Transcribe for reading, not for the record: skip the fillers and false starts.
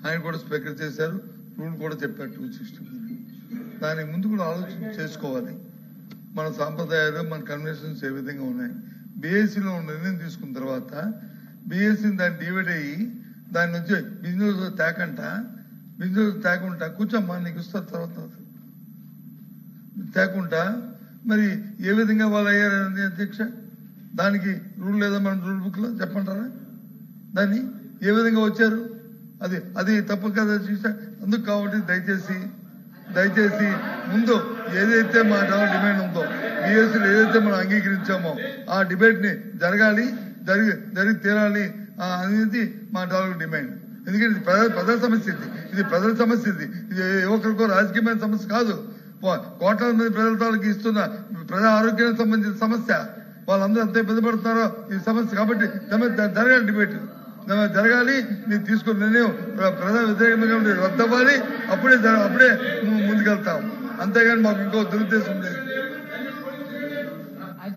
ఆయన కూడా స్పీకర్ చేశారు, రూల్ కూడా చెప్పారు 260. దానికి ముందు కూడా ఆలోచన చేసుకోవాలి. మన సాంప్రదాయాలు, మన కన్వెన్షన్స్ ఏ విధంగా ఉన్నాయి. బీఎస్సీలో నిర్ణయం తీసుకున్న తర్వాత బీఎస్సీని దాన్ని డివైడ్ అయ్యి దాని నుంచి బిజినెస్ తేకుండా కూర్చోమ్మా నీకు ఇస్తారు తర్వాత తేకుండా మరి ఏ విధంగా వాళ్ళు అయ్యారని అధ్యక్ష, దానికి రూల్ లేదా మన రూల్ బుక్ లో చెప్పంటారా? దాన్ని ఏ విధంగా వచ్చారు? అది తప్పు కదా అధ్యక్ష. అందుకు కాబట్టి దయచేసి ముందు ఏదైతే మా డిమాండ్ ఉందో బీఎస్సీలో ఏదైతే మనం అంగీకరించామో ఆ డిబేట్ ని జరిగి తీరాలి అనేది మా డిమాండ్. ఎందుకంటే ఇది ప్రజల సమస్య, ఇది ప్రజల సమస్య, ఇది యువకులకు రాజకీయమైన సమస్య కాదు. కోట్లాది మంది ప్రజల తాలూకు ఇస్తున్న ప్రజా ఆరోగ్యానికి సంబంధించిన సమస్య. వాళ్ళందరూ ఎంత ఇబ్బంది పడుతున్నారో ఈ సమస్య. కాబట్టి జరగాలి డిబేట్, జరగాలి. మీరు తీసుకున్న నిర్ణయం ప్రజా వ్యతిరేకంగా రద్దవ్వాలి. అప్పుడే ముందుకెళ్తాం. అంతేగాని మాకు ఇంకో దురుద్దేశం లేదు.